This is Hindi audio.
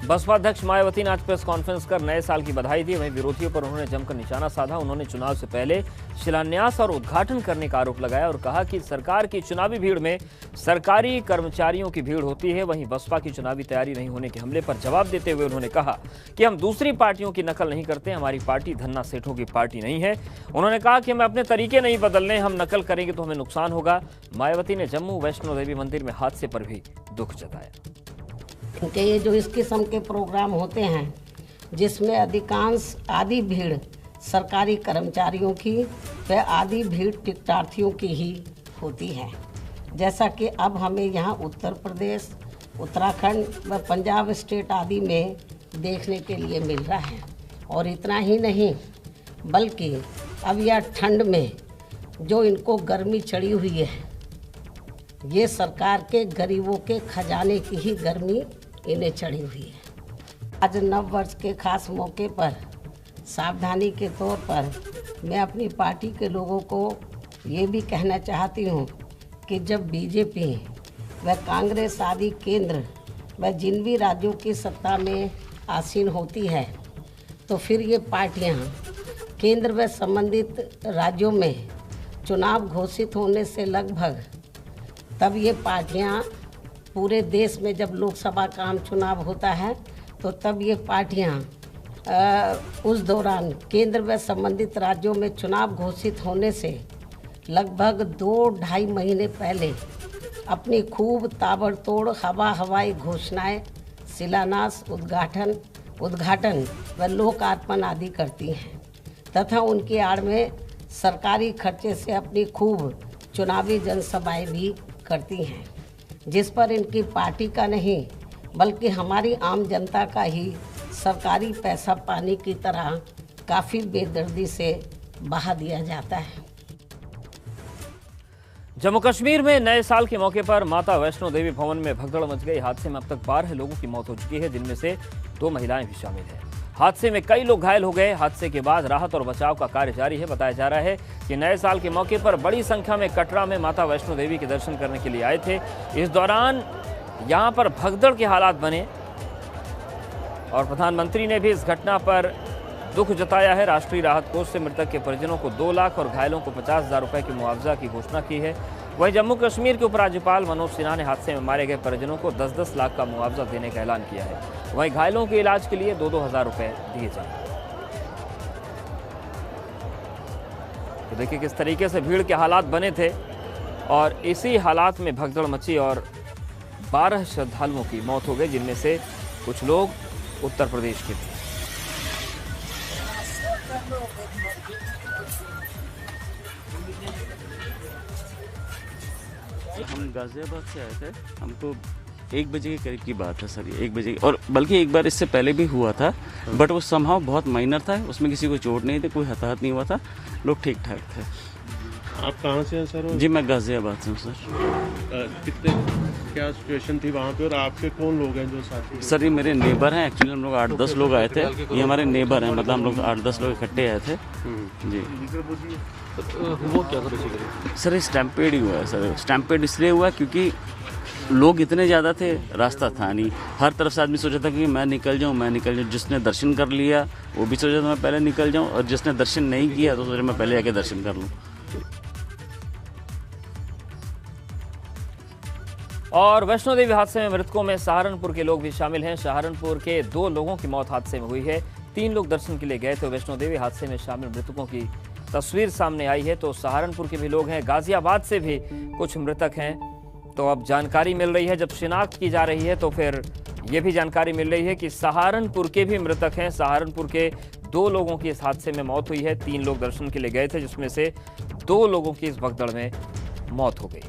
बसपा अध्यक्ष मायावती ने आज प्रेस कॉन्फ्रेंस कर नए साल की बधाई दी। वहीं विरोधियों पर उन्होंने जमकर निशाना साधा। उन्होंने चुनाव से पहले शिलान्यास और उद्घाटन करने का आरोप लगाया और कहा कि सरकार की चुनावी भीड़ में सरकारी कर्मचारियों की भीड़ होती है। वहीं बसपा की चुनावी तैयारी नहीं होने के हमले पर जवाब देते हुए उन्होंने कहा कि हम दूसरी पार्टियों की नकल नहीं करते, हमारी पार्टी धन्ना सेठों की पार्टी नहीं है। उन्होंने कहा कि हमें अपने तरीके नहीं बदलने, हम नकल करेंगे तो हमें नुकसान होगा। मायावती ने जम्मू वैष्णो देवी मंदिर में हादसे पर भी दुख जताया। क्योंकि ये जो इस किस्म के प्रोग्राम होते हैं जिसमें अधिकांश आधी भीड़ सरकारी कर्मचारियों की व आधी भीड़ टिकटार्थियों की ही होती है, जैसा कि अब हमें यहाँ उत्तर प्रदेश, उत्तराखंड व पंजाब स्टेट आदि में देखने के लिए मिल रहा है। और इतना ही नहीं बल्कि अब यह ठंड में जो इनको गर्मी चढ़ी हुई है, ये सरकार के गरीबों के खजाने की ही गर्मी इन्हें चढ़ी हुई है। आज नव वर्ष के खास मौके पर सावधानी के तौर पर मैं अपनी पार्टी के लोगों को ये भी कहना चाहती हूँ कि जब बीजेपी व कांग्रेस आदि केंद्र व जिन भी राज्यों की सत्ता में आसीन होती है तो फिर ये पार्टियाँ केंद्र व संबंधित राज्यों में चुनाव घोषित होने से लगभग तब ये पार्टियाँ पूरे देश में जब लोकसभा का आम चुनाव होता है तो तब ये पार्टियां उस दौरान केंद्र व संबंधित राज्यों में चुनाव घोषित होने से लगभग 2-2.5 महीने पहले अपनी खूब ताबड़तोड़ हवाई घोषणाएं, शिलान्यास, उद्घाटन व लोकार्पण आदि करती हैं तथा उनकी आड़ में सरकारी खर्चे से अपनी खूब चुनावी जनसभाएं भी करती हैं, जिस पर इनकी पार्टी का नहीं बल्कि हमारी आम जनता का ही सरकारी पैसा पानी की तरह काफ़ी बेदर्दी से बहा दिया जाता है। जम्मू कश्मीर में नए साल के मौके पर माता वैष्णो देवी भवन में भगदड़ मच गई। हादसे में अब तक 12 लोगों की मौत हो चुकी है, जिनमें से 2 महिलाएं भी शामिल हैं। हादसे में कई लोग घायल हो गए। हादसे के बाद राहत और बचाव का कार्य जारी है। बताया जा रहा है कि नए साल के मौके पर बड़ी संख्या में कटरा में माता वैष्णो देवी के दर्शन करने के लिए आए थे। इस दौरान यहां पर भगदड़ के हालात बने और प्रधानमंत्री ने भी इस घटना पर दुख जताया है। राष्ट्रीय राहत कोष से मृतक के परिजनों को 2 लाख और घायलों को 50,000 रुपए की मुआवजा की घोषणा की है। वहीं जम्मू कश्मीर के उपराज्यपाल मनोज सिन्हा ने हादसे में मारे गए परिजनों को 10-10 लाख का मुआवजा देने का ऐलान किया है। वहीं घायलों के इलाज के लिए 2-2 हज़ार रुपए दिए जाएंगे। तो देखिए किस तरीके से भीड़ के हालात बने थे और इसी हालात में भगदड़ मची और 12 श्रद्धालुओं की मौत हो गई, जिनमें से कुछ लोग उत्तर प्रदेश के थे। हम गाजियाबाद से आए थे। हमको 1 बजे के करीब की बात है सर, 1 बजे, और बल्कि एक बार इससे पहले भी हुआ था, बट वो समहाउ बहुत माइनर था, उसमें किसी को चोट नहीं थी, कोई हताहत नहीं हुआ था, लोग ठीक ठाक थे। आप कहाँ से हैं सर? जी मैं गाजियाबाद से हूँ सर। कितने क्या सिचुएशन थी वहाँ पे और आपके कौन लोग हैं जो साथी? सर ये मेरे नेबर हैं, एक्चुअली हम लोग 8-10 लोग आए थे। ये हमारे नेबर हैं, मतलब हम लोग 8-10 लोग इकट्ठे आए थे जी। वो क्या था सर ये स्टैम्पेड ही हुआ है सर। स्टैम्पेड इसलिए हुआ क्योंकि लोग इतने ज़्यादा थे, रास्ता था नहीं। हर तरफ से आदमी सोचा था कि मैं निकल जाऊँ। जिसने दर्शन कर लिया वो भी सोचा था मैं पहले निकल जाऊँ, और जिसने दर्शन नहीं किया तो सोचा मैं पहले आके दर्शन कर लूँ। और वैष्णो देवी हादसे में मृतकों में सहारनपुर के लोग भी शामिल हैं। सहारनपुर के 2 लोगों की मौत हादसे में हुई है। 3 लोग दर्शन के लिए गए थे। वैष्णो देवी हादसे में शामिल मृतकों की तस्वीर सामने आई है। तो सहारनपुर के भी लोग हैं, गाजियाबाद से भी कुछ मृतक हैं। तो अब जानकारी मिल रही है, जब शिनाख्त की जा रही है तो फिर ये भी जानकारी मिल रही है कि सहारनपुर के भी मृतक हैं। सहारनपुर के 2 लोगों की इस हादसे में मौत हुई है। 3 लोग दर्शन के लिए गए थे, जिसमें से 2 लोगों की इस भगदड़ में मौत हो गई।